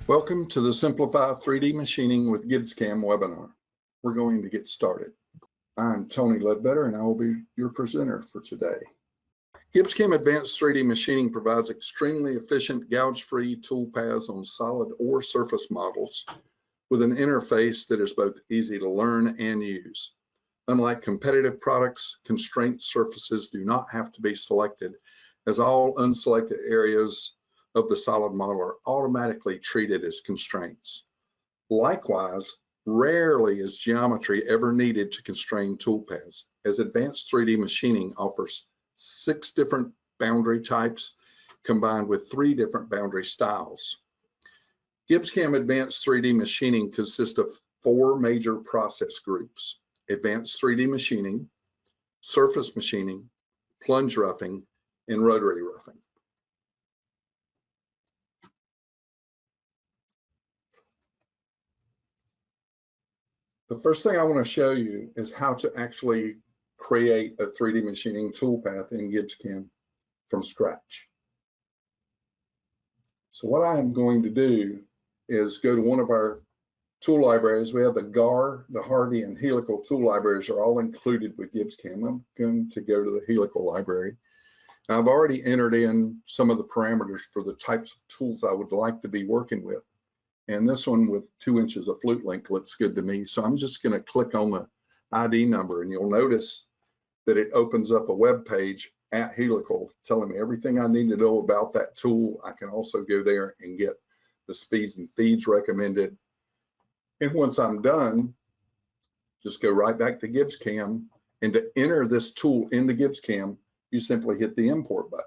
Welcome to the Simplify 3D Machining with GibbsCAM webinar. We're going to get started. I'm Tony Ledbetter and I will be your presenter for today. GibbsCAM Advanced 3D Machining provides extremely efficient gouge-free toolpaths on solid or surface models with an interface that is both easy to learn and use. Unlike competitive products, constraint surfaces do not have to be selected, as all unselected areas of the solid model are automatically treated as constraints. Likewise, rarely is geometry ever needed to constrain toolpaths, as advanced 3D machining offers 6 different boundary types combined with 3 different boundary styles. GibbsCAM Advanced 3D Machining consists of 4 major process groups: Advanced 3D Machining, Surface Machining, Plunge Roughing, and Rotary Roughing. The first thing I want to show you is how to actually create a 3D machining toolpath in GibbsCAM from scratch. So what I am going to do is go to one of our tool libraries. We have the GAR, the Harvey, and Helical tool libraries are all included with GibbsCAM. I'm going to go to the Helical library. Now, I've already entered in some of the parameters for the types of tools I would like to be working with. And this one with 2 inches of flute length looks good to me. So I'm just going to click on the ID number, and you'll notice that it opens up a web page at Helical telling me everything I need to know about that tool. I can also go there and get the speeds and feeds recommended. And once I'm done, just go right back to GibbsCAM. And to enter this tool into GibbsCAM, you simply hit the import button.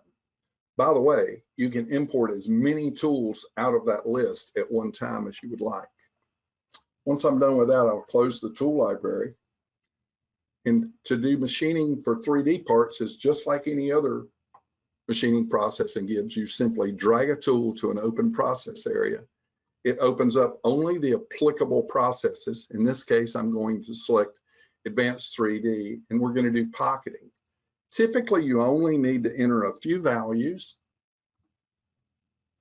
By the way, you can import as many tools out of that list at one time as you would like. Once I'm done with that, I'll close the tool library. And to do machining for 3D parts is just like any other machining process in Gibbs. You simply drag a tool to an open process area. It opens up only the applicable processes. In this case, I'm going to select Advanced 3D, and we're going to do pocketing. Typically, you only need to enter a few values,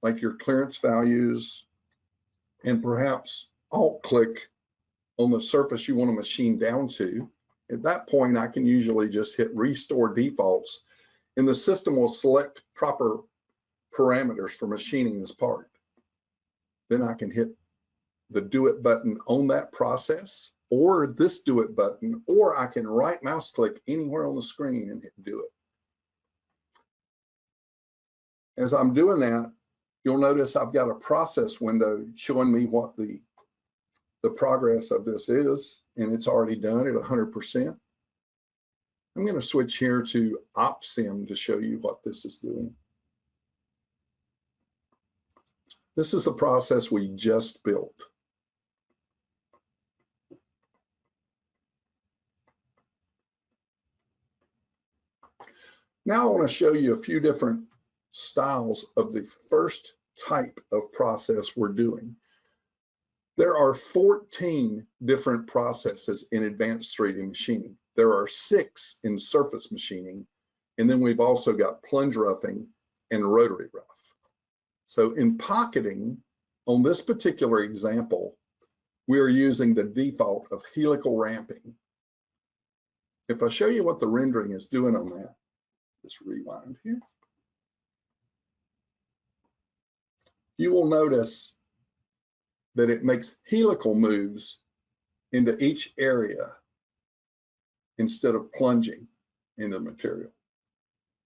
like your clearance values, and perhaps alt-click on the surface you want to machine down to. At that point, I can usually just hit Restore Defaults, and the system will select proper parameters for machining this part. Then I can hit the Do It button on that process, or this Do It button, or I can right mouse click anywhere on the screen and hit Do It. As I'm doing that, you'll notice I've got a process window showing me what the progress of this is, and it's already done at 100%. I'm going to switch here to OpSim to show you what this is doing. This is the process we just built. Now I want to show you a few different styles of the first type of process we're doing. There are 14 different processes in advanced 3D machining. There are 6 in surface machining, and then we've also got plunge roughing and rotary rough. So in pocketing, on this particular example, we are using the default of helical ramping. If I show you what the rendering is doing on that, just rewind here. You will notice that it makes helical moves into each area instead of plunging in the material.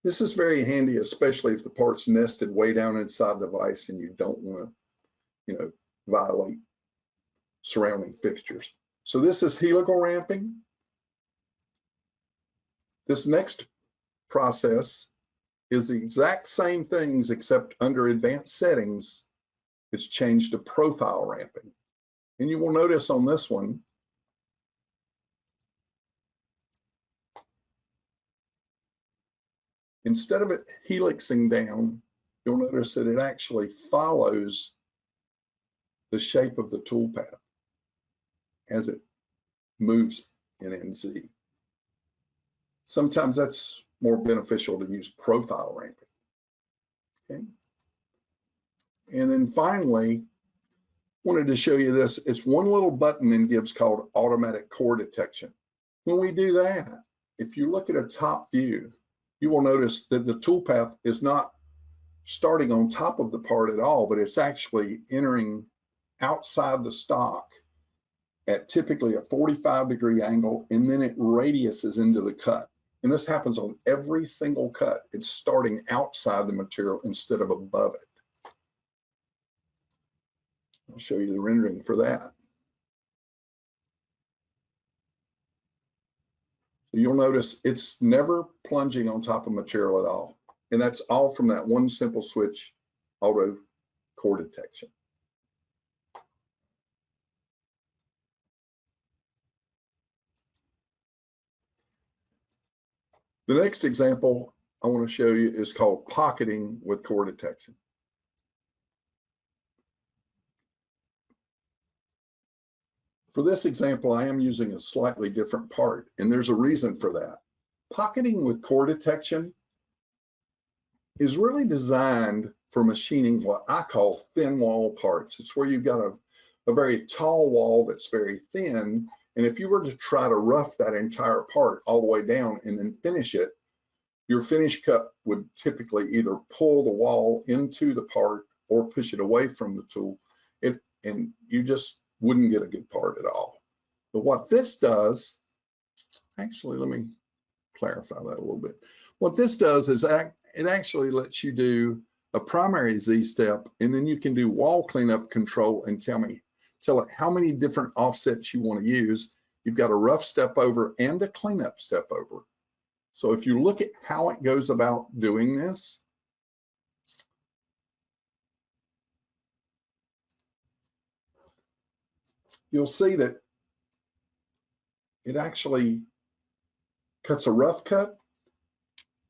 This is very handy, especially if the part's nested way down inside the vise and you don't want to, violate surrounding fixtures. So this is helical ramping. This next process is the exact same things, except under advanced settings, it's changed to profile ramping. And you will notice on this one, instead of it helixing down, you'll notice that it actually follows the shape of the toolpath as it moves in NZ. Sometimes that's more beneficial to use profile ramping. Okay. And then finally, Wanted to show you this. It's one little button in Gibbs called automatic core detection. When we do that, if you look at a top view, you will notice that the toolpath is not starting on top of the part at all, but it's actually entering outside the stock at typically a 45-degree angle, and then it radiuses into the cut. And this happens on every single cut. It's starting outside the material instead of above it. I'll show you the rendering for that. You'll notice it's never plunging on top of material at all. And that's all from that one simple switch, auto core detection. The next example I want to show you is called pocketing with core detection. For this example, I am using a slightly different part, and there's a reason for that. Pocketing with core detection is really designed for machining what I call thin wall parts. It's where you've got a very tall wall that's very thin, and if you were to try to rough that entire part all the way down and then finish it, your finish cut would typically either pull the wall into the part or push it away from the tool, and you just wouldn't get a good part at all. But what this does, actually, let me clarify that a little bit. What this does is it actually lets you do a primary Z step, and then you can do wall cleanup control and tell it how many different offsets you want to use. You've got a rough step over and a cleanup step over. So if you look at how it goes about doing this, you'll see that it actually cuts a rough cut,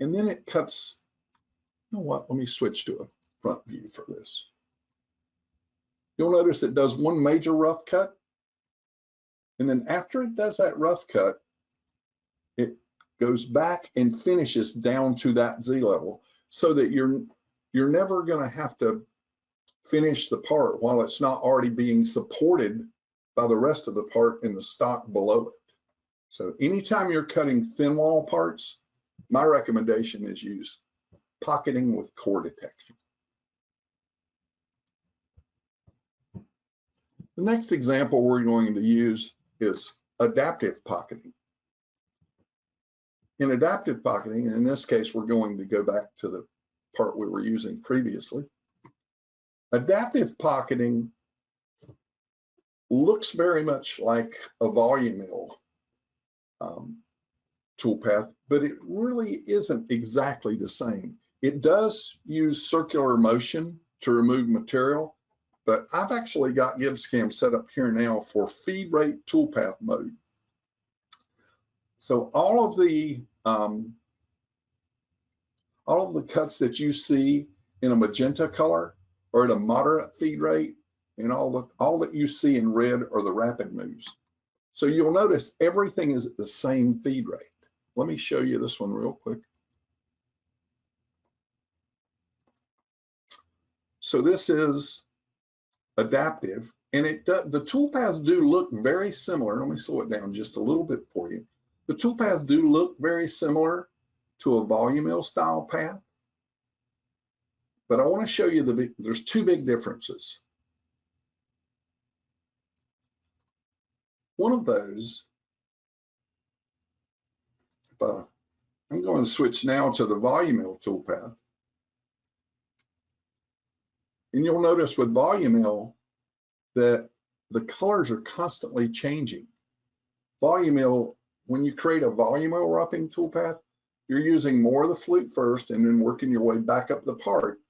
and then it cuts, you know what, let me switch to a front view for this. You'll notice it does one major rough cut, and then after it does that rough cut, it goes back and finishes down to that Z level, so that you're never gonna have to finish the part while it's not already being supported by the rest of the part in the stock below it. So anytime you're cutting thin wall parts, my recommendation is use pocketing with core detection. The next example we're going to use is adaptive pocketing. In adaptive pocketing, and in this case, we're going to go back to the part we were using previously. Adaptive pocketing looks very much like a volume mill toolpath, but it really isn't exactly the same. It does use circular motion to remove material, but I've actually got GibbsCAM set up here now for feed rate toolpath mode. So all of the cuts that you see in a magenta color are at a moderate feed rate, and all that you see in red are the rapid moves. So you'll notice everything is at the same feed rate. Let me show you this one real quick. So this is adaptive, and the toolpaths do look very similar. Let me slow it down just a little bit for you. The toolpaths do look very similar to a volume mill style path, but I want to show you there's two big differences. One of those, I'm going to switch now to the volume mill toolpath. And you'll notice with volume mill that the colors are constantly changing. Volume mill, when you create a volume mill roughing toolpath, you're using more of the flute first and then working your way back up the part.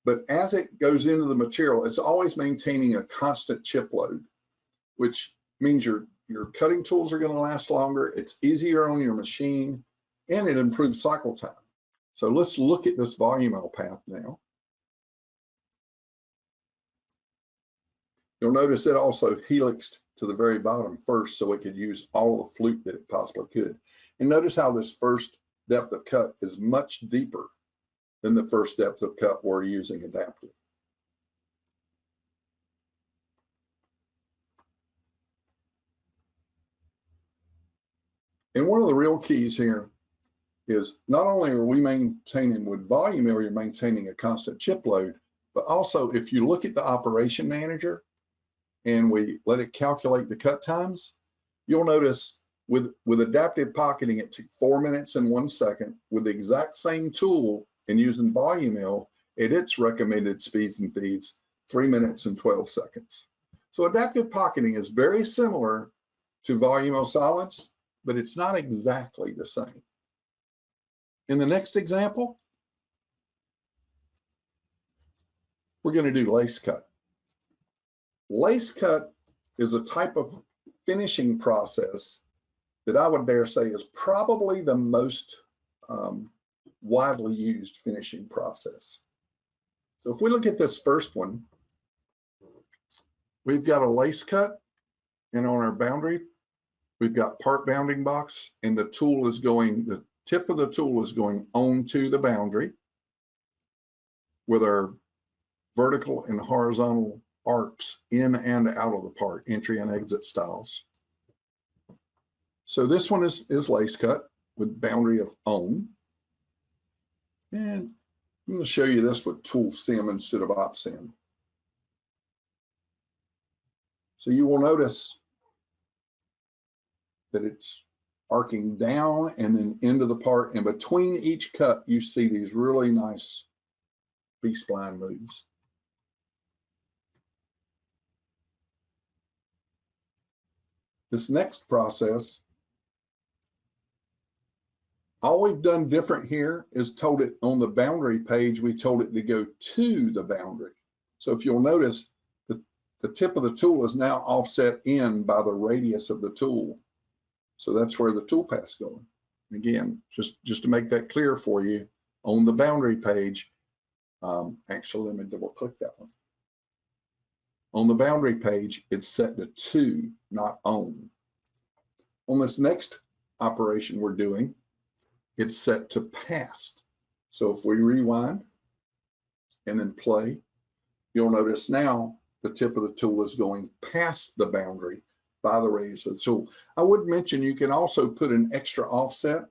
But as it goes into the material, it's always maintaining a constant chip load, which means your cutting tools are going to last longer, it's easier on your machine, and it improves cycle time. So let's look at this volume mill path now. You'll notice it also helixed to the very bottom first so it could use all the flute that it possibly could. And notice how this first depth of cut is much deeper than the first depth of cut we're using adaptive. And one of the real keys here is not only are we maintaining with volume area, maintaining a constant chip load, but also if you look at the operation manager and we let it calculate the cut times, you'll notice with adaptive pocketing, it took 4 minutes and 1 second. With the exact same tool and using volume mill at its recommended speeds and feeds, 3 minutes and 12 seconds. So adaptive pocketing is very similar to volume mill solids, but it's not exactly the same. In the next example, we're going to do lace cut. Lace cut is a type of finishing process that I would dare say is probably the most widely used finishing process. So if we look at this first one, we've got a lace cut, and on our boundary, we've got part bounding box, and the tool is going, the tip of the tool is going onto the boundary with our vertical and horizontal arcs in and out of the part, entry and exit styles. So this one is lace cut with boundary of on. And I'm going to show you this with tool sim instead of op sim. So you will notice that it's arcing down and then into the part, and between each cut you see these really nice B-spline moves. This next process, all we've done different here is told it on the boundary page, we told it to go to the boundary. So if you'll notice, the tip of the tool is now offset in by the radius of the tool. So that's where the toolpath's going. Again, just to make that clear for you, on the boundary page, actually let me double click that one. On the boundary page, it's set to, not on. On this next operation we're doing, it's set to past. So if we rewind and then play, you'll notice now the tip of the tool is going past the boundary by the radius of the tool. I would mention you can also put an extra offset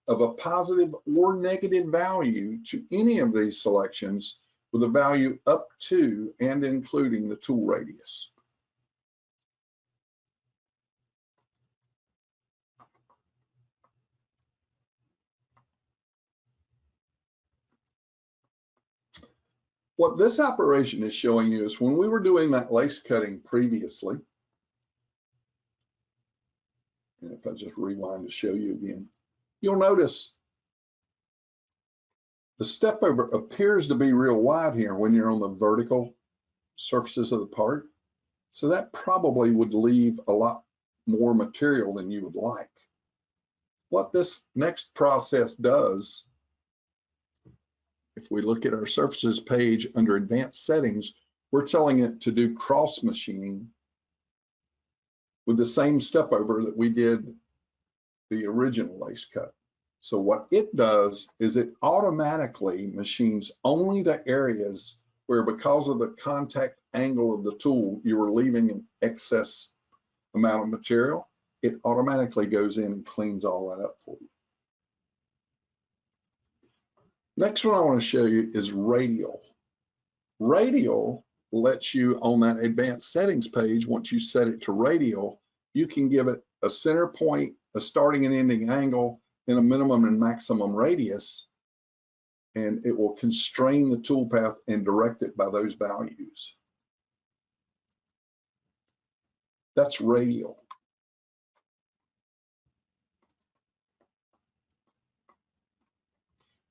of a positive or negative value to any of these selections with a value up to and including the tool radius. What this operation is showing you is when we were doing that lace cutting previously, and if I just rewind to show you again, you'll notice the step over appears to be real wide here when you're on the vertical surfaces of the part. So that probably would leave a lot more material than you would like. What this next process does, if we look at our surfaces page under advanced settings, we're telling it to do cross machining with the same step over that we did the original lace cut. So what it does is it automatically machines only the areas where, because of the contact angle of the tool, you were leaving an excess amount of material. It automatically goes in and cleans all that up for you. Next one I want to show you is Radial. Radial lets you, on that advanced settings page, once you set it to Radial, you can give it a center point, a starting and ending angle, and a minimum and maximum radius, and it will constrain the toolpath and direct it by those values. That's Radial.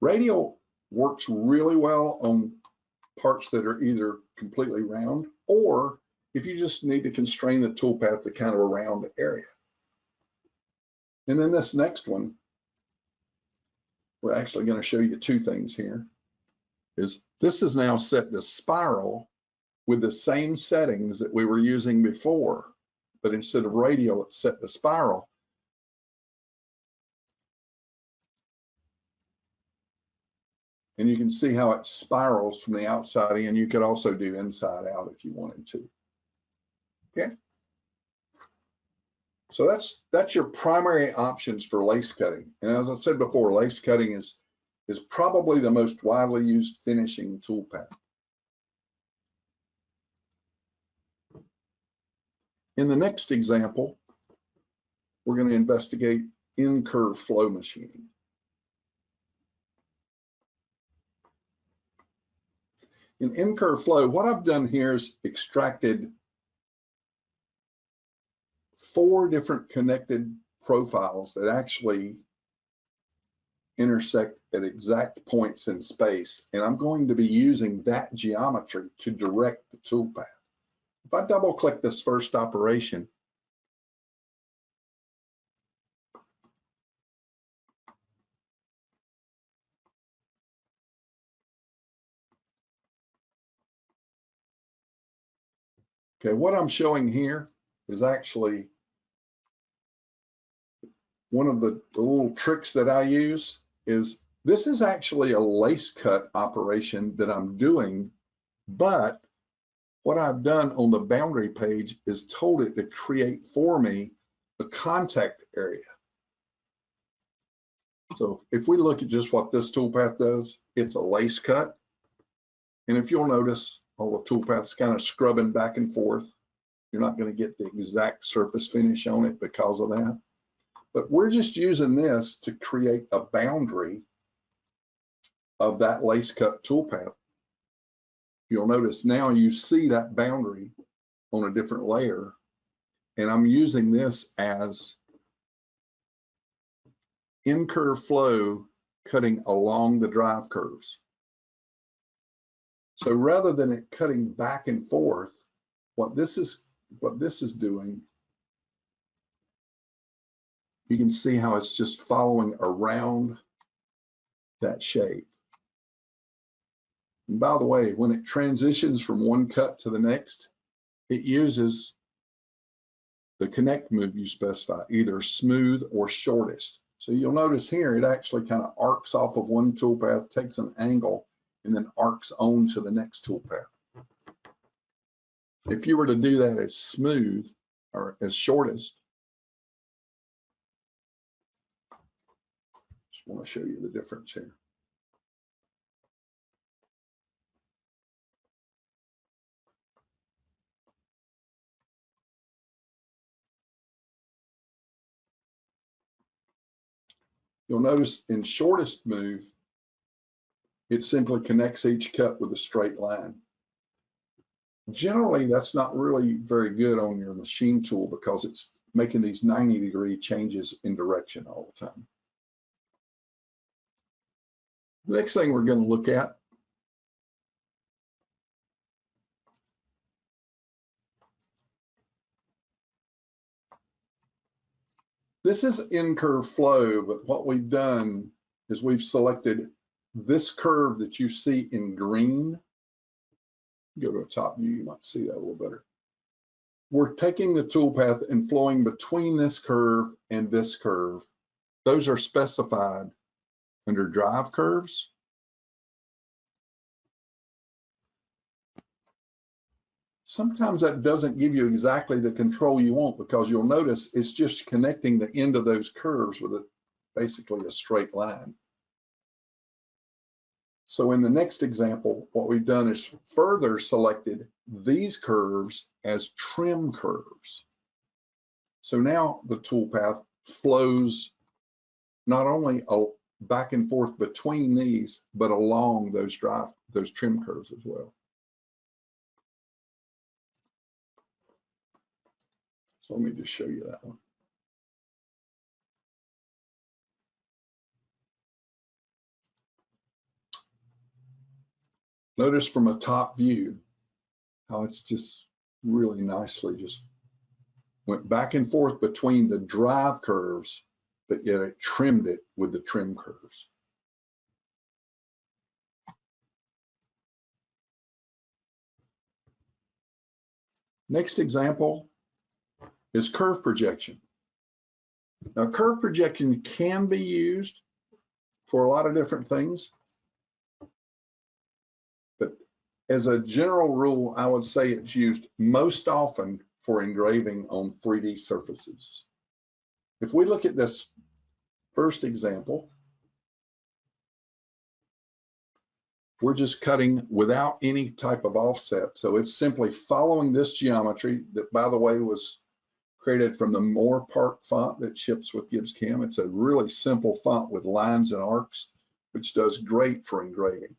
Radial works really well on parts that are either completely round, or if you just need to constrain the toolpath to kind of a round area. And then this next one, we're actually going to show you two things here. This is now set to spiral with the same settings that we were using before, but instead of radial, it's set to spiral. And you can see how it spirals from the outside in. You could also do inside out if you wanted to. Okay. So that's your primary options for lace cutting. And as I said before, lace cutting is probably the most widely used finishing toolpath. In the next example, we're going to investigate Incur Flow machining. In Incur Flow, what I've done here is extracted 4 different connected profiles that actually intersect at exact points in space, and I'm going to be using that geometry to direct the toolpath. If I double click this first operation, okay, what I'm showing here is actually one of the little tricks that I use. Is this is actually a lace cut operation that I'm doing, but what I've done on the boundary page is told it to create for me a contact area. So if we look at just what this toolpath does, it's a lace cut. And if you'll notice, all the toolpaths kind of scrubbing back and forth. You're not going to get the exact surface finish on it because of that. But we're just using this to create a boundary of that lace cut toolpath. You'll notice now you see that boundary on a different layer, and I'm using this as Incur Flow cutting along the drive curves. So rather than it cutting back and forth, what this is doing, you can see how it's just following around that shape. And by the way, when it transitions from one cut to the next, it uses the connect move you specify, either smooth or shortest. So you'll notice here, it actually kind of arcs off of one toolpath, takes an angle, and then arcs on to the next toolpath. If you were to do that as smooth or as shortest, just want to show you the difference here. You'll notice in shortest move, it simply connects each cut with a straight line. Generally, that's not really very good on your machine tool because it's making these 90-degree changes in direction all the time. The next thing we're going to look at this is Incur Flow, but what we've done is we've selected this curve that you see in green. Go to a top view, you might see that a little better. We're taking the toolpath and flowing between this curve and this curve. Those are specified under drive curves. Sometimes that doesn't give you exactly the control you want because you'll notice it's just connecting the end of those curves with basically a straight line. So in the next example, what we've done is further selected these curves as trim curves. So now the toolpath flows not only back and forth between these, but along those trim curves as well. So let me just show you that one. Notice from a top view how it's just really nicely just went back and forth between the drive curves, but yet it trimmed it with the trim curves. Next example is curve projection. Now, curve projection can be used for a lot of different things. But as a general rule, I would say it's used most often for engraving on 3D surfaces. If we look at this first example, we're just cutting without any type of offset. So it's simply following this geometry that, by the way, was created from the Moore Park font that ships with GibbsCAM. It's a really simple font with lines and arcs, which does great for engraving.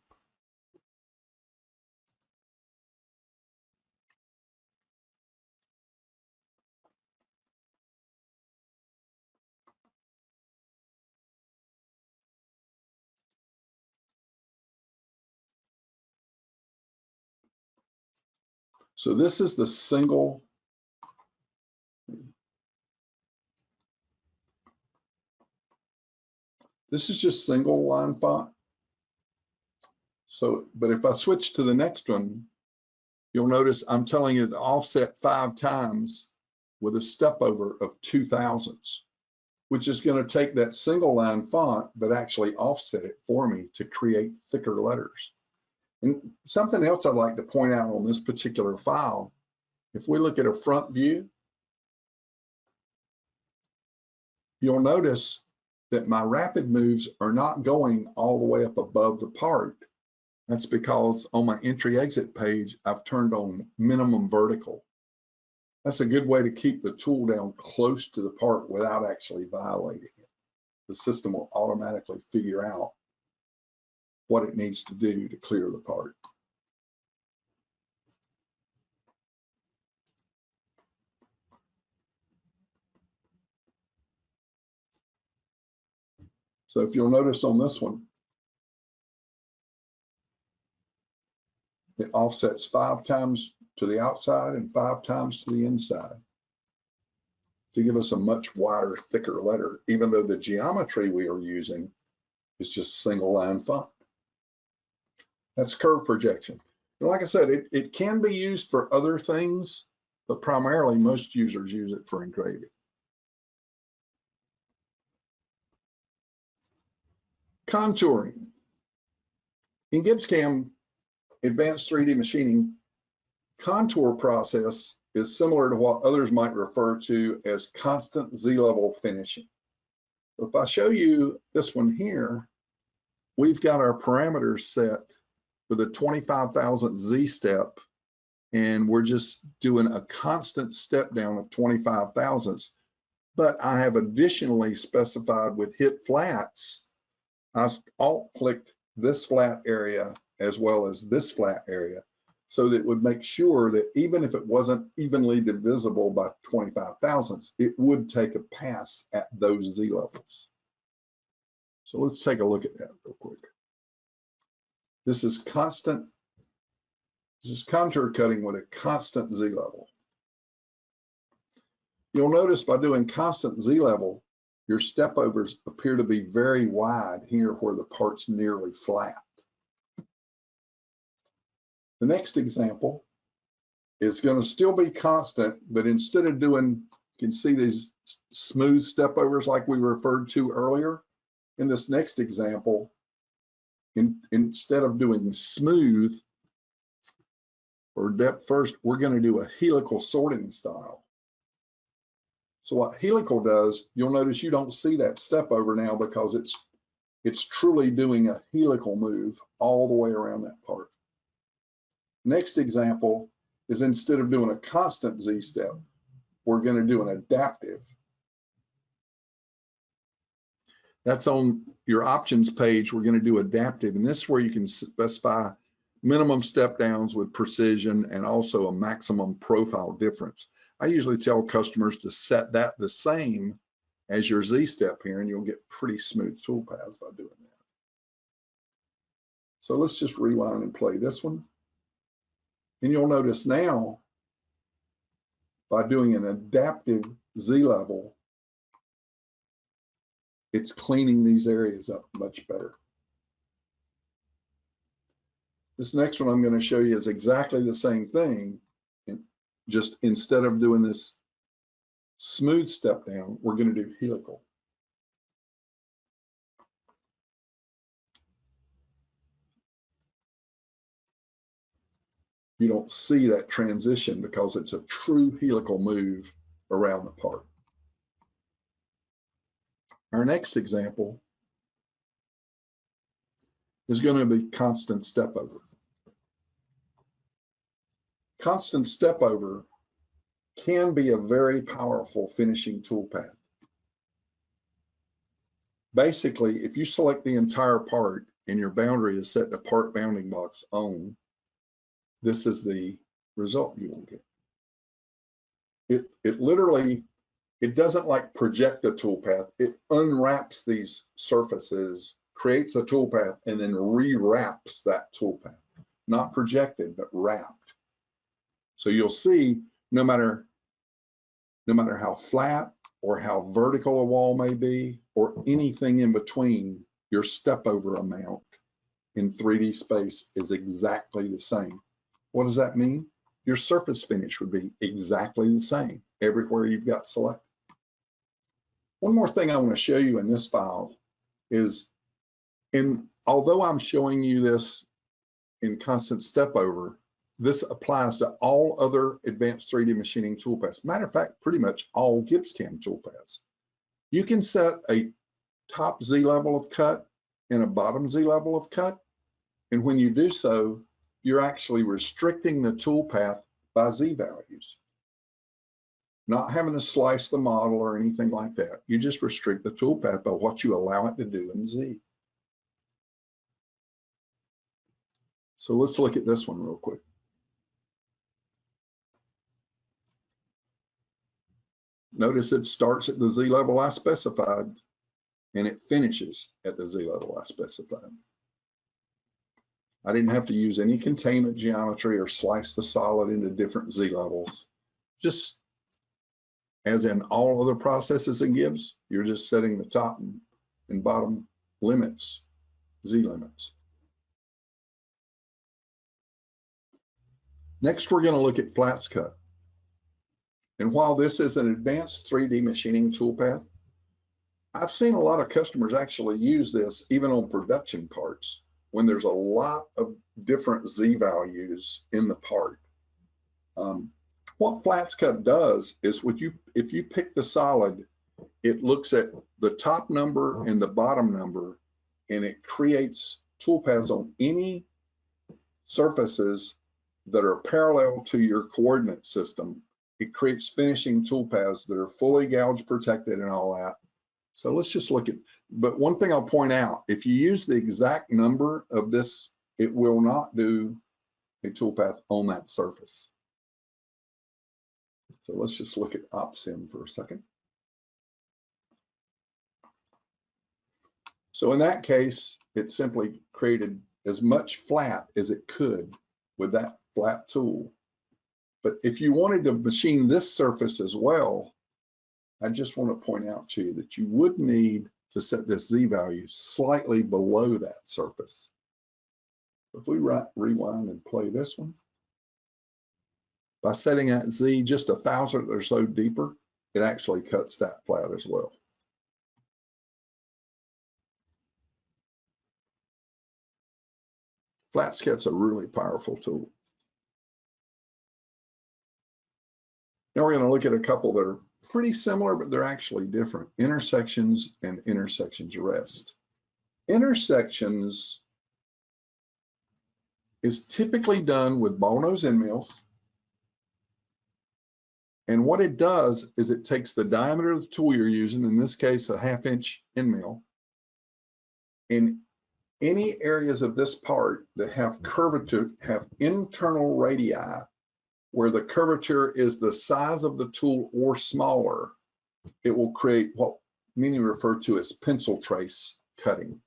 So this is the single. This is just single line font. So, but if I switch to the next one, you'll notice I'm telling it to offset 5 times with a step over of 0.002, which is going to take that single line font, but actually offset it for me to create thicker letters. And something else I'd like to point out on this particular file, if we look at a front view, you'll notice that my rapid moves are not going all the way up above the part. That's because on my entry exit page, I've turned on minimum vertical. That's a good way to keep the tool down close to the part without actually violating it. The system will automatically figure out what it needs to do to clear the part. So if you'll notice on this one, it offsets 5 times to the outside and 5 times to the inside to give us a much wider, thicker letter, even though the geometry we are using is just single line font. That's curve projection. And like I said, it can be used for other things, but primarily most users use it for engraving. Contouring. In GibbsCAM Advanced 3D Machining, contour process is similar to what others might refer to as constant Z-level finishing. If I show you this one here, we've got our parameters set with a 25,000 Z step, and we're just doing a constant step down of 25 thousandths. But I have additionally specified with hit flats, I alt-clicked this flat area as well as this flat area, so that it would make sure that even if it wasn't evenly divisible by 25 thousandths, it would take a pass at those Z levels. So let's take a look at that real quick. This is constant, this is contour cutting with a constant Z level. You'll notice by doing constant Z level, your step overs appear to be very wide here where the part's nearly flat. The next example is going to still be constant, but instead of doing, you can see these smooth step overs like we referred to earlier. In this next example, instead of doing smooth or depth first, we're going to do a helical sorting style. So what helical does, you'll notice you don't see that step over now because it's truly doing a helical move all the way around that part. Next example is instead of doing a constant Z step, we're going to do an adaptive. That's on your options page. We're going to do adaptive, and this is where you can specify minimum step downs with precision and also a maximum profile difference. I usually tell customers to set that the same as your Z step here, and you'll get pretty smooth toolpaths by doing that. So let's just rewind and play this one. And you'll notice now, by doing an adaptive Z level, it's cleaning these areas up much better. This next one I'm going to show you is exactly the same thing. And just instead of doing this smooth step down, we're going to do helical. You don't see that transition because it's a true helical move around the part. Our next example is going to be constant step over. Constant step over can be a very powerful finishing toolpath. Basically, if you select the entire part and your boundary is set to part bounding box on, this is the result you will get. It literally, it doesn't like project a toolpath. It unwraps these surfaces, creates a toolpath, and then rewraps that toolpath. Not projected, but wrapped. So you'll see no matter how flat or how vertical a wall may be, or anything in between, your step over amount in 3D space is exactly the same. What does that mean? Your surface finish would be exactly the same everywhere you've got selected. One more thing I want to show you in this file is, although I'm showing you this in constant step over, this applies to all other advanced 3D machining toolpaths. Matter of fact, pretty much all GibbsCAM toolpaths. You can set a top Z level of cut and a bottom Z level of cut. And when you do so, you're actually restricting the toolpath by Z values. Not having to slice the model or anything like that. You just restrict the toolpath by what you allow it to do in Z. So let's look at this one real quick. Notice it starts at the Z level I specified and it finishes at the Z level I specified. I didn't have to use any containment geometry or slice the solid into different Z levels. Just as in all other processes in Gibbs, you're just setting the top and bottom limits, Z limits. Next, we're going to look at flats cut. And while this is an advanced 3D machining toolpath, I've seen a lot of customers actually use this even on production parts when there's a lot of different Z values in the part. What flats cut does is if you pick the solid, it looks at the top number and the bottom number, and it creates toolpaths on any surfaces that are parallel to your coordinate system. It creates finishing toolpaths that are fully gouge protected and all that. So let's just look at, but one thing I'll point out, if you use the exact number of this, it will not do a toolpath on that surface. So let's just look at OpSim for a second. So in that case, it simply created as much flat as it could with that flat tool. But if you wanted to machine this surface as well, I just want to point out to you that you would need to set this Z value slightly below that surface. If we rewind and play this one, by setting that Z just 1,000 or so deeper, it actually cuts that flat as well. Flats cut's a really powerful tool. Now we're going to look at a couple that are pretty similar, but they're actually different. Intersections and intersections rest. Intersections is typically done with ball nose end mills. And what it does is it takes the diameter of the tool you're using, in this case, a 1/2 inch end mill, in any areas of this part that have curvature, have internal radii, where the curvature is the size of the tool or smaller, it will create what many refer to as pencil trace cutting.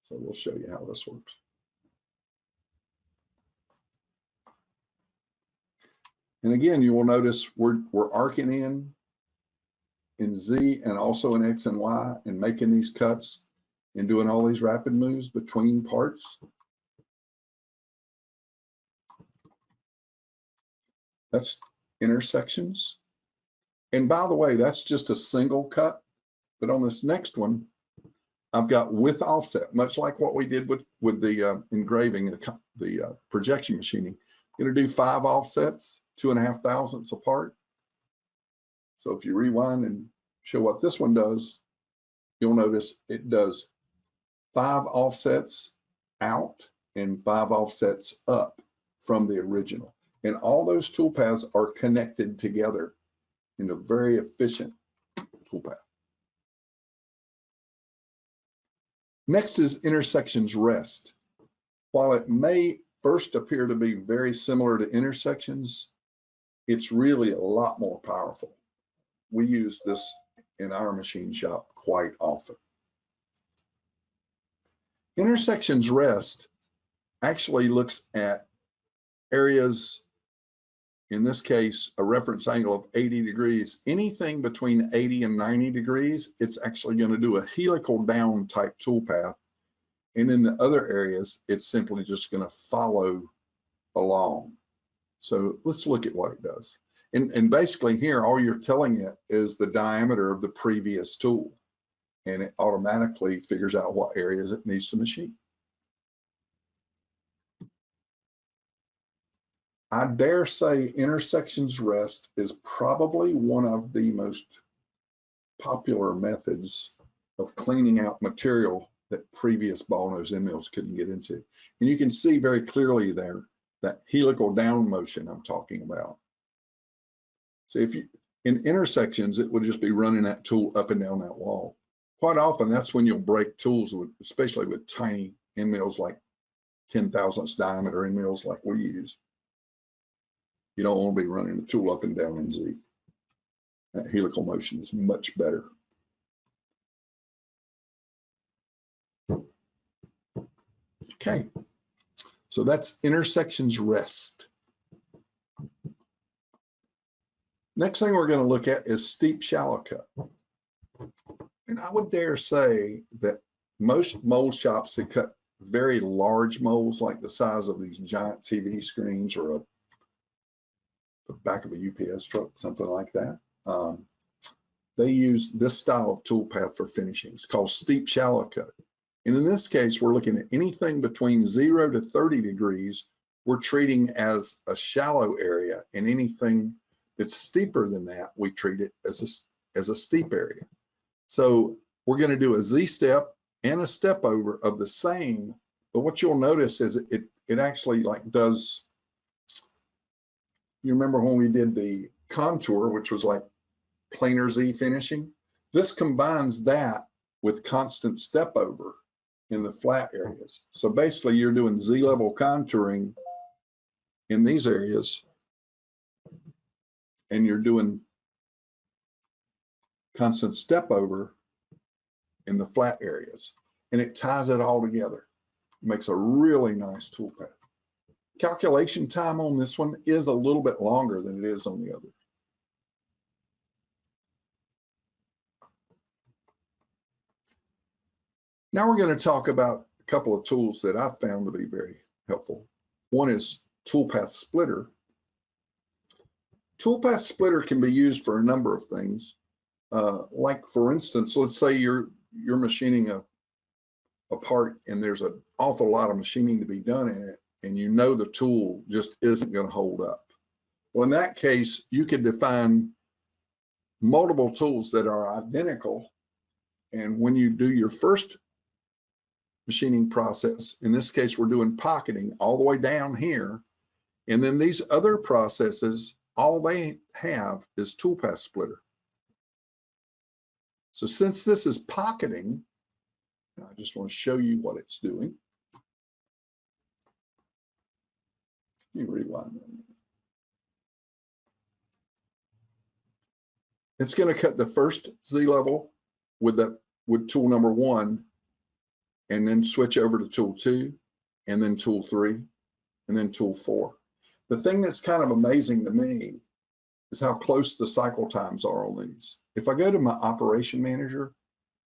So we'll show you how this works. And again, you will notice we're arcing in Z and also in X and Y and making these cuts and doing all these rapid moves between parts. That's intersections. And by the way, that's just a single cut. But on this next one, I've got with offset, much like what we did with the engraving, the projection machining. I'm going to do 5 offsets, 2.5 thousandths apart. So if you rewind and show what this one does, you'll notice it does 5 offsets out and 5 offsets up from the original. And all those toolpaths are connected together in a very efficient toolpath. Next is intersections rest. While it may first appear to be very similar to intersections, it's really a lot more powerful. We use this in our machine shop quite often. Intersections rest actually looks at areas, in this case, a reference angle of 80 degrees. Anything between 80 and 90 degrees, it's actually going to do a helical down type toolpath. And in the other areas, it's simply just going to follow along. So let's look at what it does. And basically here, all you're telling it is the diameter of the previous tool, and it automatically figures out what areas it needs to machine. I dare say intersections rest is probably one of the most popular methods of cleaning out material that previous ball nose end mills couldn't get into. And you can see very clearly there that helical down motion I'm talking about. So if you, in intersections, it would just be running that tool up and down that wall. Quite often, that's when you'll break tools, especially with tiny end mills like 10 thousandths diameter end mills like we use. You don't want to be running the tool up and down in Z. That helical motion is much better. Okay, so that's intersections rest. Next thing we're going to look at is steep shallow cut. And I would dare say that most mold shops that cut very large molds, like the size of these giant TV screens or the back of a UPS truck, something like that, they use this style of toolpath for finishing. It's called steep shallow cut. And in this case, we're looking at anything between 0 to 30 degrees, we're treating as a shallow area, and anything that's steeper than that, we treat it as a steep area. So we're going to do a Z step and a step over of the same, but what you'll notice is it actually like does, you remember when we did the contour, which was like planar Z finishing? This combines that with constant step over in the flat areas. So basically you're doing Z level contouring in these areas, and you're doing constant step over in the flat areas, and it ties it all together. It makes a really nice toolpath. Calculation time on this one is a little bit longer than it is on the other. Now we're going to talk about a couple of tools that I've found to be very helpful. One is toolpath splitter. Toolpath splitter can be used for a number of things. Like for instance, let's say you're machining a part and there's an awful lot of machining to be done in it, and you know the tool just isn't going to hold up. Well, in that case, you could define multiple tools that are identical, and when you do your first machining process, in this case we're doing pocketing all the way down here, and then these other processes, all they have is toolpath splitter. So since this is pocketing, I just want to show you what it's doing. Let me rewind that. It's going to cut the first Z level with tool number 1, and then switch over to tool 2, and then tool 3, and then tool 4. The thing that's kind of amazing to me is how close the cycle times are on these. If I go to my operation manager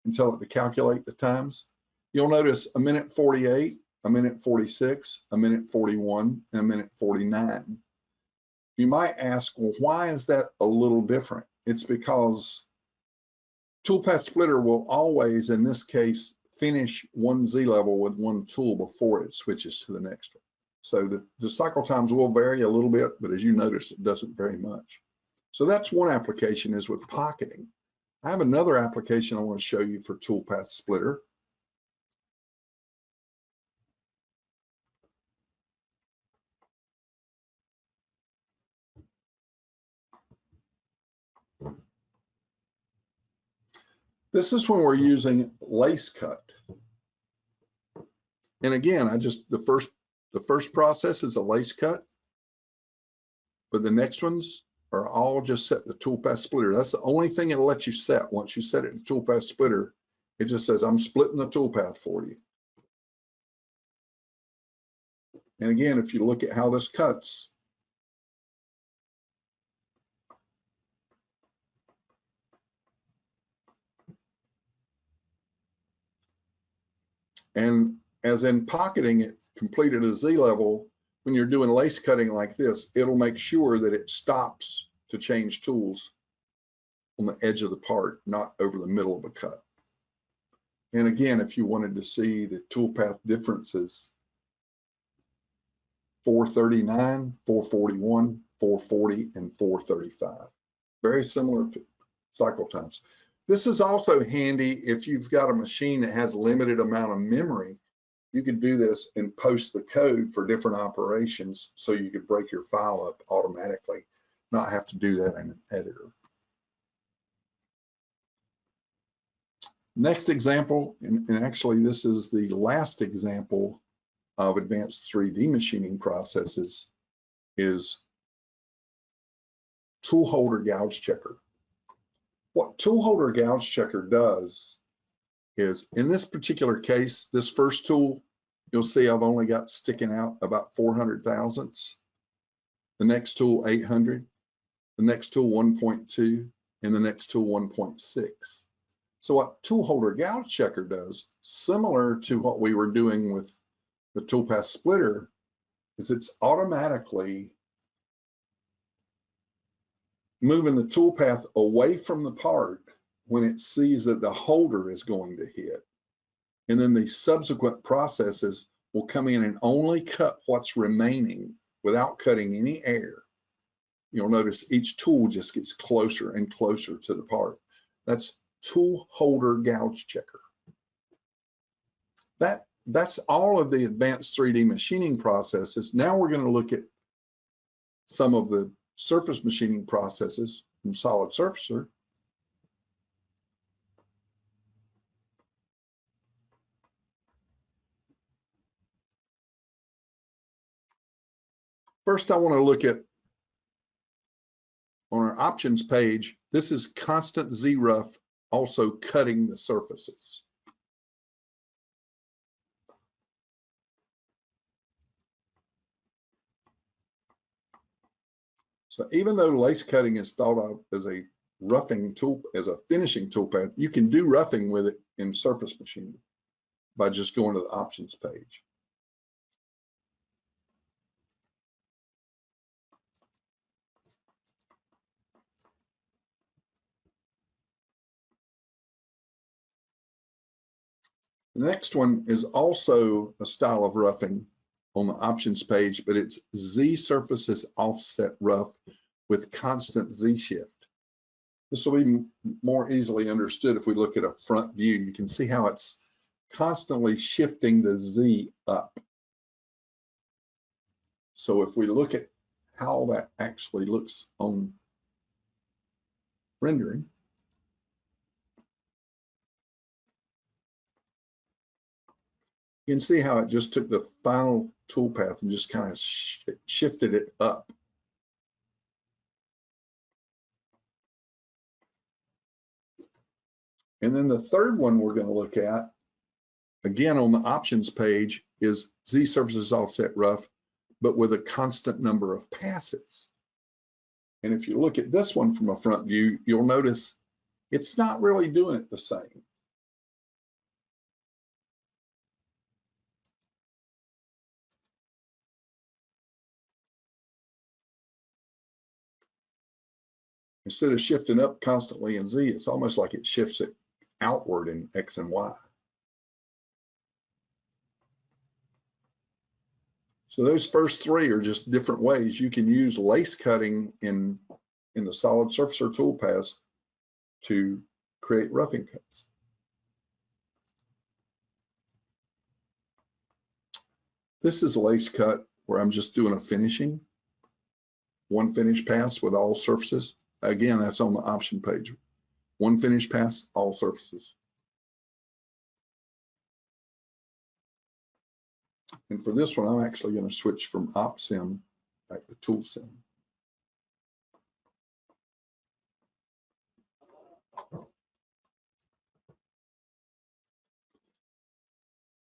and tell it to calculate the times, you'll notice a minute 48, a minute 46, a minute 41, and a minute 49. You might ask, well, why is that a little different? It's because toolpath splitter will always, in this case, finish one Z level with one tool before it switches to the next one. So the cycle times will vary a little bit, but as you noticed, it doesn't very much. So that's one application, is with pocketing. I have another application I want to show you for toolpath splitter. This is when we're using lace cut. And again, the first process is a lace cut, but the next ones are all just set to toolpath splitter. That's the only thing it'll let you set. Once you set it to toolpath splitter, it just says, I'm splitting the toolpath for you. And again, if you look at how this cuts, and as in pocketing it completed at Z level, when you're doing lace cutting like this, it'll make sure that it stops to change tools on the edge of the part, not over the middle of a cut. And again, if you wanted to see the toolpath differences, 439, 441, 440, and 435. Very similar to cycle times. This is also handy if you've got a machine that has a limited amount of memory. You could do this and post the code for different operations so you could break your file up automatically, not have to do that in an editor. Next example, and actually this is the last example of advanced 3D machining processes, is tool holder gouge checker. What tool holder gouge checker does is, in this particular case, this first tool, you'll see I've only got sticking out about 400 thousandths. The next tool, 800. The next tool, 1.2. And the next tool, 1.6. So what tool holder gouge checker does, similar to what we were doing with the toolpath splitter, is it's automatically moving the toolpath away from the part when it sees that the holder is going to hit. And then the subsequent processes will come in and only cut what's remaining without cutting any air. You'll notice each tool just gets closer and closer to the part. That's tool holder gouge checker. That's all of the advanced 3D machining processes. Now we're going to look at some of the surface machining processes from SolidSurfacer. First, I want to look at, on our options page, this is constant Z rough, also cutting the surfaces. So even though lace cutting is thought of as a roughing tool, as a finishing toolpath, you can do roughing with it in surface machining by just going to the options page. The next one is also a style of roughing on the options page, but it's Z surfaces offset rough with constant Z shift. This will be more easily understood if we look at a front view. You can see how it's constantly shifting the Z up. So if we look at how that actually looks on rendering, you can see how it just took the final toolpath and just kind of shifted it up. And then the third one we're going to look at, again on the options page, is Z surfaces offset rough, but with a constant number of passes. And if you look at this one from a front view, you'll notice it's not really doing it the same. Instead of shifting up constantly in Z, it's almost like it shifts it outward in X and Y. So those first three are just different ways you can use lace cutting in the SolidSurfacer toolpaths to create roughing cuts. This is a lace cut where I'm just doing a finishing, one finish pass with all surfaces. Again, that's on the option page. One finish pass, all surfaces. And for this one, I'm actually going to switch from OpSim back to ToolSim.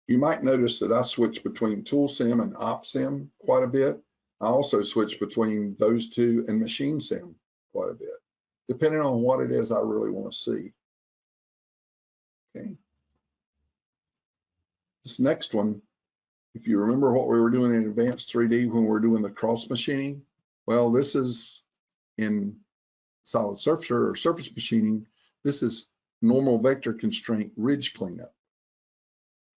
You might notice that I switch between ToolSim and OpSim quite a bit. I also switch between those two and MachineSim quite a bit, depending on what it is I really want to see. Okay. This next one, if you remember what we were doing in Advanced 3D when we were doing the cross machining, well, this is in SolidSurfacer or surface machining. This is normal vector constraint ridge cleanup.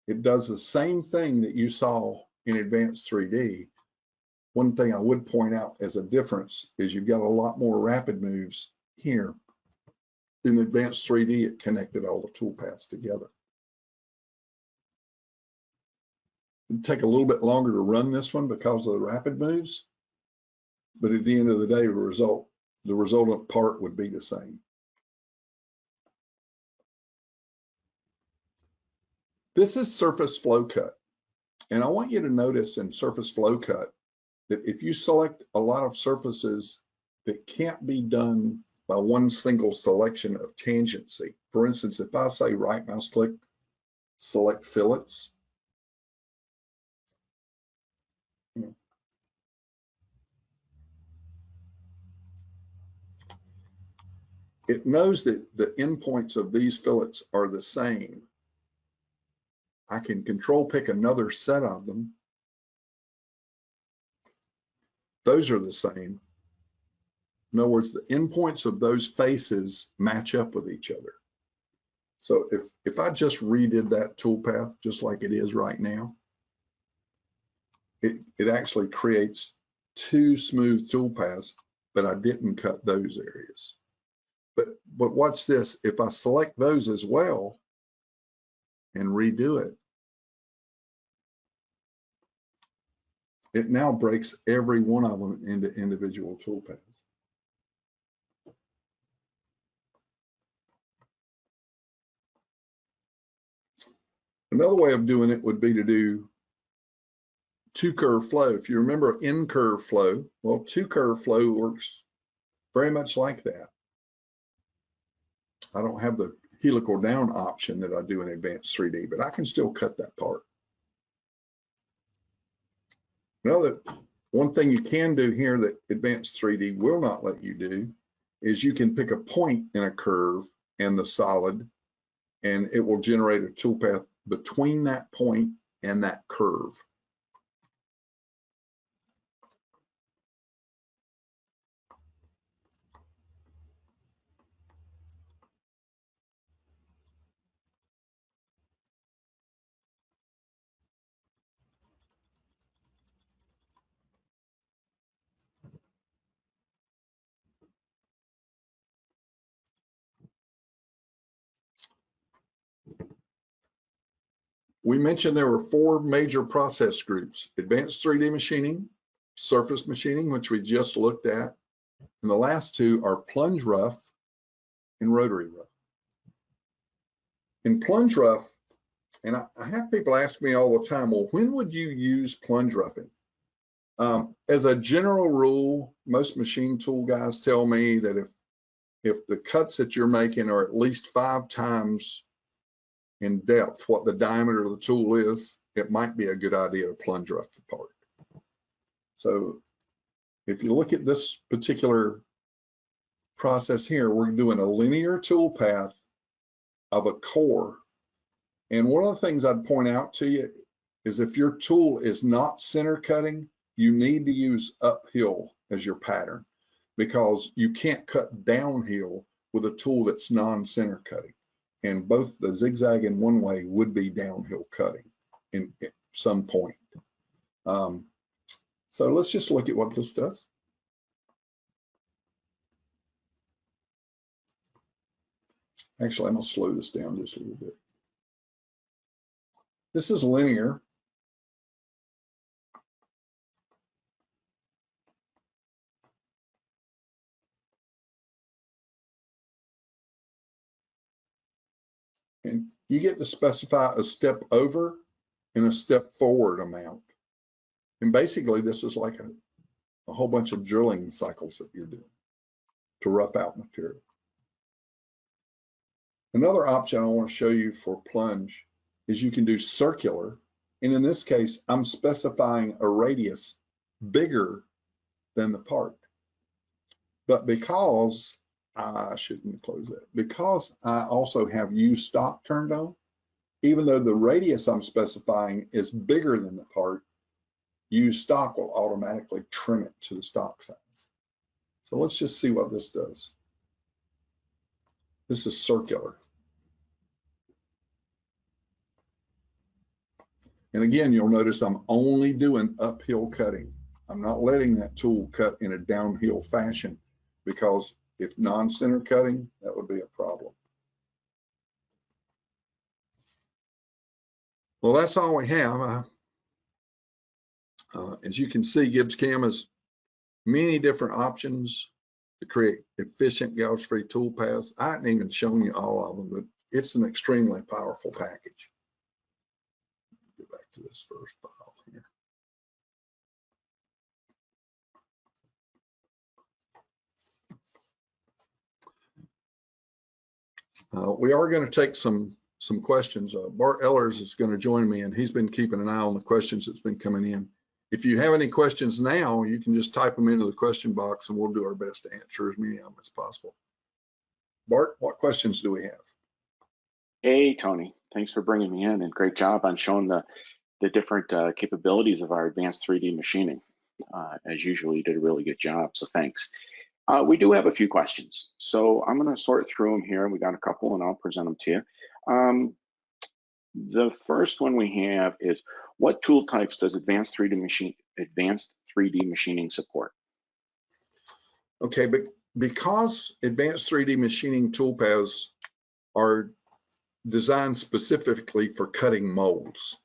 It does the same thing that you saw in Advanced 3D. One thing I would point out as a difference is you've got a lot more rapid moves here. In Advanced 3D, it connected all the toolpaths together. It'd take a little bit longer to run this one because of the rapid moves, but at the end of the day, the resultant part would be the same. This is surface flow cut. And I want you to notice in surface flow cut that if you select a lot of surfaces that can't be done by one single selection of tangency, for instance, if I say right mouse click, select fillets, it knows that the endpoints of these fillets are the same. I can control pick another set of them. Those are the same. In other words, the endpoints of those faces match up with each other. So if I just redid that toolpath just like it is right now, it actually creates two smooth toolpaths, but I didn't cut those areas. But watch this. If I select those as well and redo it, it now breaks every one of them into individual toolpaths. Another way of doing it would be to do two-curve flow. If you remember Incur Flow, well, two-curve flow works very much like that. I don't have the helical down option that I do in Advanced 3D, but I can still cut that part. One thing you can do here that Advanced 3D will not let you do is you can pick a point in a curve and the solid, and it will generate a toolpath between that point and that curve. We mentioned there were four major process groups: Advanced 3D machining, surface machining, which we just looked at, and the last two are Plunge Rough and Rotary Rough. In Plunge Rough, and I have people ask me all the time, well, when would you use plunge roughing? As a general rule, most machine tool guys tell me that if the cuts that you're making are at least 5 times in depth what the diameter of the tool is, it might be a good idea to plunge rough the part. So if you look at this particular process here, we're doing a linear tool path of a core. And one of the things I'd point out to you is if your tool is not center cutting, you need to use uphill as your pattern, because you can't cut downhill with a tool that's non-center cutting. And both the zigzag and one way would be downhill cutting at some point. So let's just look at what this does. Actually, I'm gonna slow this down just a little bit. This is linear. And you get to specify a step over and a step forward amount. And basically, this is like a whole bunch of drilling cycles that you're doing to rough out material. Another option I want to show you for plunge is you can do circular. And in this case, I'm specifying a radius bigger than the part. But because I shouldn't close that, because I also have use stock turned on, even though the radius I'm specifying is bigger than the part, use stock will automatically trim it to the stock size. So let's just see what this does. This is circular. And again, you'll notice I'm only doing uphill cutting. I'm not letting that tool cut in a downhill fashion, because if non-center cutting, that would be a problem. Well, that's all we have. As you can see, GibbsCAM has many different options to create efficient gouge-free toolpaths. I haven't even shown you all of them, but it's an extremely powerful package. Go back to this first file here. We are going to take some questions. Bart Ellers is going to join me, and he's been keeping an eye on the questions that's been coming in. If you have any questions now, you can just type them into the question box, and we'll do our best to answer as many of them as possible. Bart, what questions do we have? Hey, Tony. Thanks for bringing me in, and great job on showing the different capabilities of our advanced 3D machining. As usual, you did a really good job, so thanks. We do have a few questions, so I'm going to sort through them here. We got a couple, and I'll present them to you. The first one we have is, what tool types does advanced 3D machining support? Okay, but because advanced 3D machining toolpaths are designed specifically for cutting molds,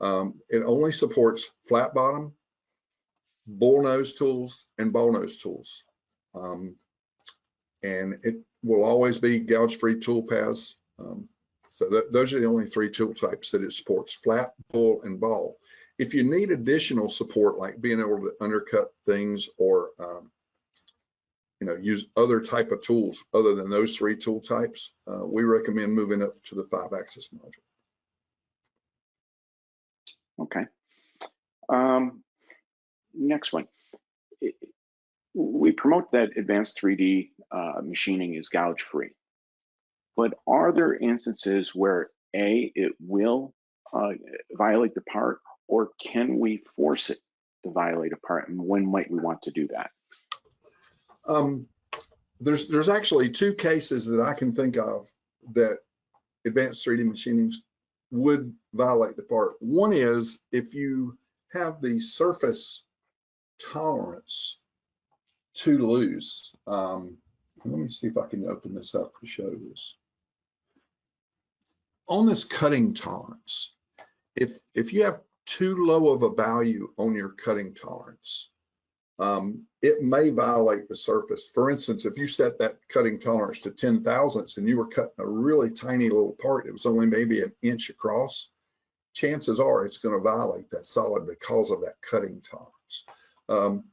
it only supports flat bottom, bull nose tools, and ball nose tools. And it will always be gouge-free toolpaths. So those are the only three tool types that it supports: flat, bull, and ball. If you need additional support, like being able to undercut things or use other type of tools other than those three tool types, we recommend moving up to the 5-axis module. Okay. Next one. We promote that advanced 3D machining is gouge-free, but are there instances where it will violate the part, or can we force it to violate a part, and when might we want to do that? There's actually two cases that I can think of that advanced 3D machining would violate the part. One is if you have the surface tolerance too loose. Let me see if I can open this up to show this. On this cutting tolerance, if you have too low of a value on your cutting tolerance, it may violate the surface. For instance, if you set that cutting tolerance to 10 thousandths and you were cutting a really tiny little part, it was only maybe an inch across, chances are it's going to violate that solid because of that cutting tolerance.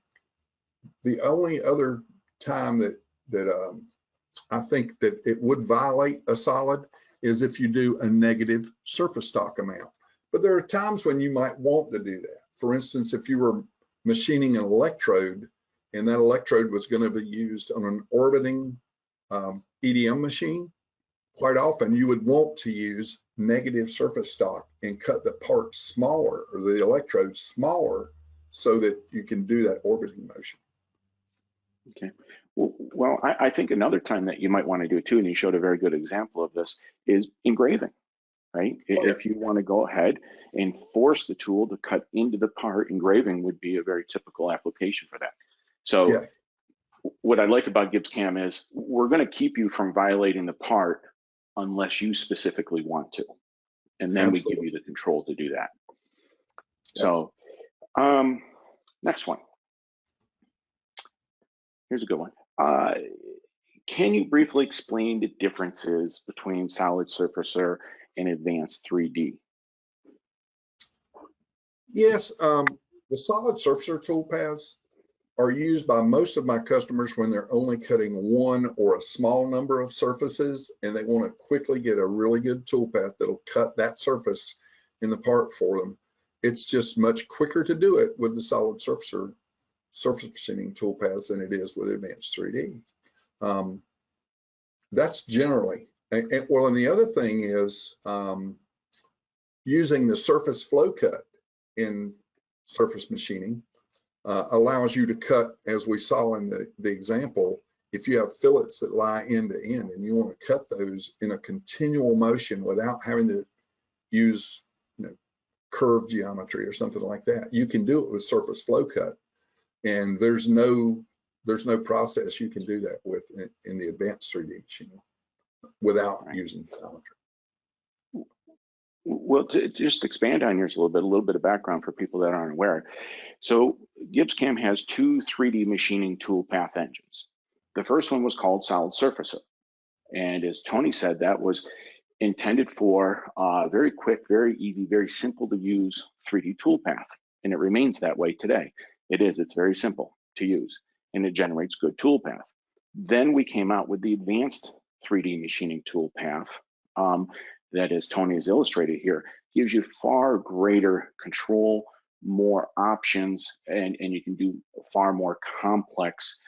The only other time that I think that it would violate a solid is if you do a negative surface stock amount. But there are times when you might want to do that. For instance, if you were machining an electrode and that electrode was going to be used on an orbiting EDM machine, quite often you would want to use negative surface stock and cut the part smaller, or the electrode smaller, so that you can do that orbiting motion. Okay. Well, I think another time that you might want to do it too, and you showed a very good example of this, is engraving, right? Oh, yeah. If you want to go ahead and force the tool to cut into the part, engraving would be a very typical application for that. So yes. What I like about GibbsCAM is we're going to keep you from violating the part, unless you specifically want to. And then we give you the control to do that. Yep. So next one. Here's a good one. Can you briefly explain the differences between SolidSurfacer and Advanced 3D? Yes, the SolidSurfacer toolpaths are used by most of my customers when they're only cutting one or a small number of surfaces and they want to quickly get a really good toolpath that'll cut that surface in the part for them. It's just much quicker to do it with the SolidSurfacer surface machining toolpaths than it is with Advanced 3D. That's generally, and the other thing is using the surface flow cut in surface machining allows you to cut, as we saw in the example, if you have fillets that lie end to end and you want to cut those in a continual motion without having to use curve geometry or something like that, you can do it with surface flow cut, and there's no process you can do that with in the Advanced 3D machining without using geometry. Well, to just expand on yours a little bit of background for people that aren't aware. So GibbsCAM has two 3D machining toolpath engines. The first one was called SolidSurfacer. And as Tony said, that was intended for very quick, very easy, very simple to use 3D toolpath. And it remains that way today. It's very simple to use and it generates good toolpath. Then we came out with the Advanced 3D machining toolpath that, as Tony has illustrated here, gives you far greater control, more options, and you can do far more complex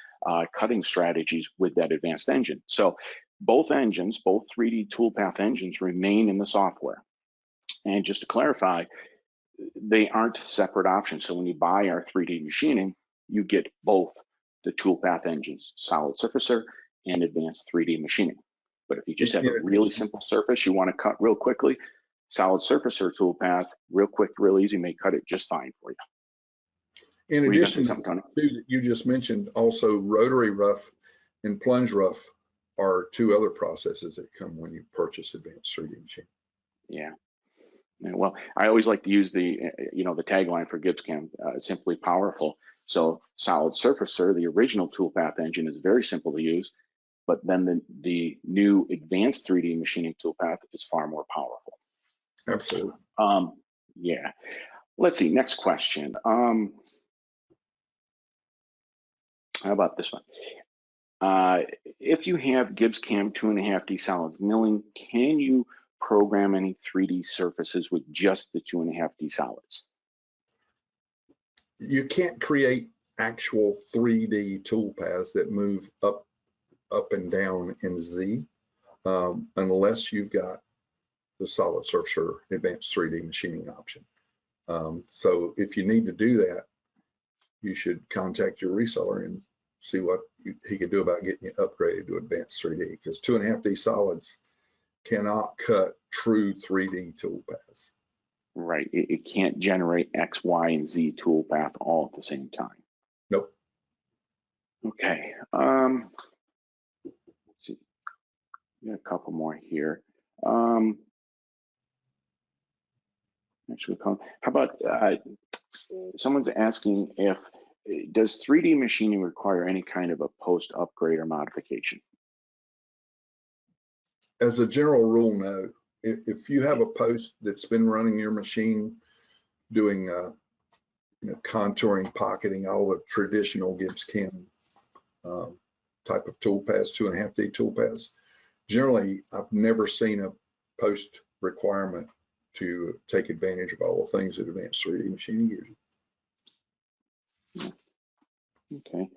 cutting strategies with that advanced engine. So both engines, both 3D toolpath engines, remain in the software. And just to clarify, they aren't separate options. So when you buy our 3D machining, you get both the toolpath engines, SolidSurfacer and Advanced 3D machining. But if you just have a really simple surface you want to cut real quickly, SolidSurfacer toolpath, real quick, real easy, may cut it just fine for you. In addition to that you just mentioned, also Rotary Rough and Plunge Rough are two other processes that come when you purchase Advanced 3D machine. Yeah. Well, I always like to use the tagline for GibbsCAM, simply powerful. So SolidSurfacer, the original toolpath engine, is very simple to use, but then the new Advanced 3D machining toolpath is far more powerful. Absolutely. Yeah. Let's see. Next question. How about this one? If you have GibbsCAM 2.5D solids milling, can you program any 3D surfaces with just the 2.5D solids? You can't create actual 3D toolpaths that move up and down in Z unless you've got the SolidSurfacer Advanced 3D machining option. So if you need to do that, you should contact your reseller and see what he could do about getting you upgraded to Advanced 3D, because 2.5D solids cannot cut true 3D toolpaths. Right, it can't generate X, Y, and Z toolpath all at the same time. Nope. Okay, let's see, we got a couple more here. Actually, how about someone's asking if does 3D machining require any kind of a post upgrade or modification? As a general rule, no. If you have a post that's been running your machine doing contouring, pocketing, all the traditional GibbsCAM type of toolpaths, 2.5D toolpaths, generally I've never seen a post requirement to take advantage of all the things that Advanced 3D machining gives you. Okay,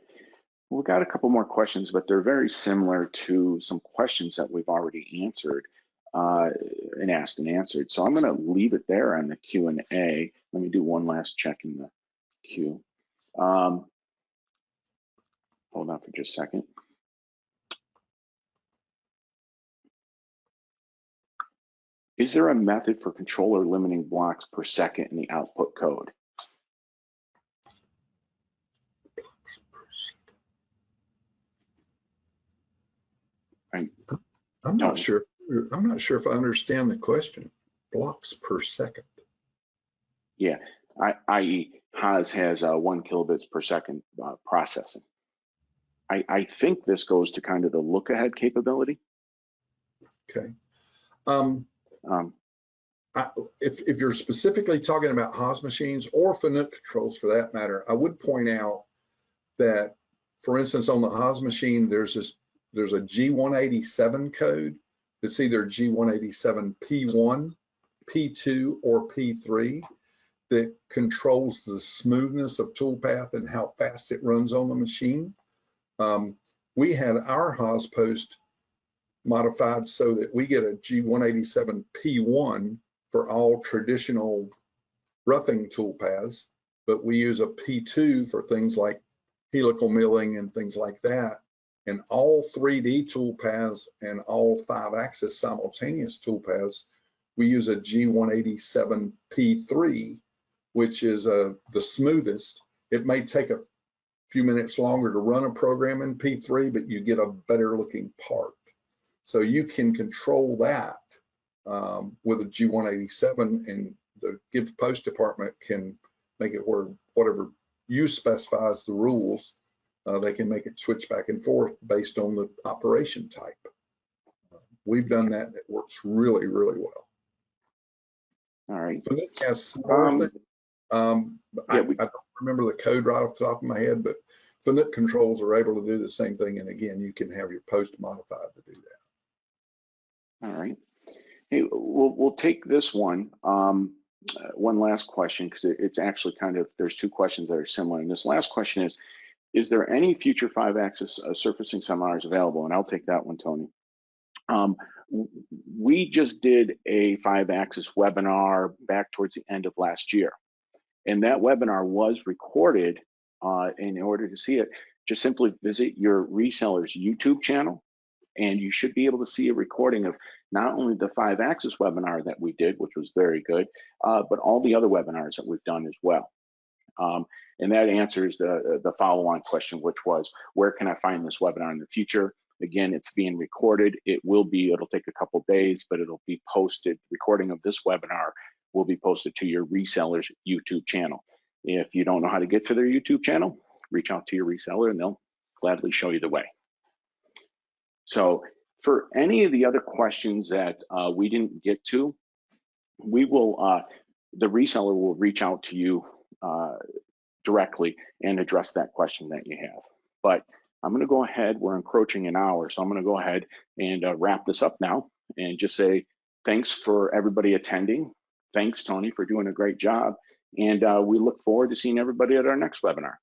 we've got a couple more questions, but they're very similar to some questions that we've already answered and asked and answered. So I'm going to leave it there on the Q&A. Let me do one last check in the queue. Hold on for just a second. Is there a method for controller limiting blocks per second in the output code? I'm not sure I'm not sure if I understand the question. Blocks per second. Yeah, i.e. Haas has 1 kilobits per second processing. I think this goes to kind of the look ahead capability. Okay. If you're specifically talking about Haas machines or Fanuc controls for that matter, I would point out that, for instance, on the Haas machine, there's a G187 code that's either G187 P1, P2, or P3 that controls the smoothness of toolpath and how fast it runs on the machine. We had our Haas post modified so that we get a G187 P1 for all traditional roughing toolpaths, but we use a P2 for things like helical milling and things like that. And all 3D toolpaths and all 5-axis simultaneous toolpaths, we use a G187 P3, which is the smoothest. It may take a few minutes longer to run a program in P3, but you get a better looking part. So you can control that with a G187, and the Gibbs Post Department can make it where whatever you specify as the rules, they can make it switch back and forth based on the operation type. We've done that, and it works really, really well. All right. Fanuc has similar things. I don't remember the code right off the top of my head, but Fanuc controls are able to do the same thing. And again, you can have your post modified to do that. All right. Hey, we'll take this one. One last question, because it's actually kind of, there's 2 questions that are similar. And this last question is there any future 5-axis surfacing seminars available? And I'll take that one, Tony. We just did a 5-axis webinar back towards the end of last year. And that webinar was recorded. In order to see it, just simply visit your reseller's YouTube channel, and you should be able to see a recording of not only the 5-axis webinar that we did, which was very good, but all the other webinars that we've done as well. And that answers the follow-on question, which was, where can I find this webinar in the future? Again, it's being recorded. It'll take a couple days, but it'll be posted. Recording of this webinar will be posted to your reseller's YouTube channel. If you don't know how to get to their YouTube channel, reach out to your reseller and they'll gladly show you the way. So for any of the other questions that we didn't get to, we will, the reseller will reach out to you directly and address that question that you have. But I'm gonna go ahead, we're encroaching an hour, so I'm gonna go ahead and wrap this up now and just say thanks for everybody attending. Thanks, Tony, for doing a great job. And we look forward to seeing everybody at our next webinar.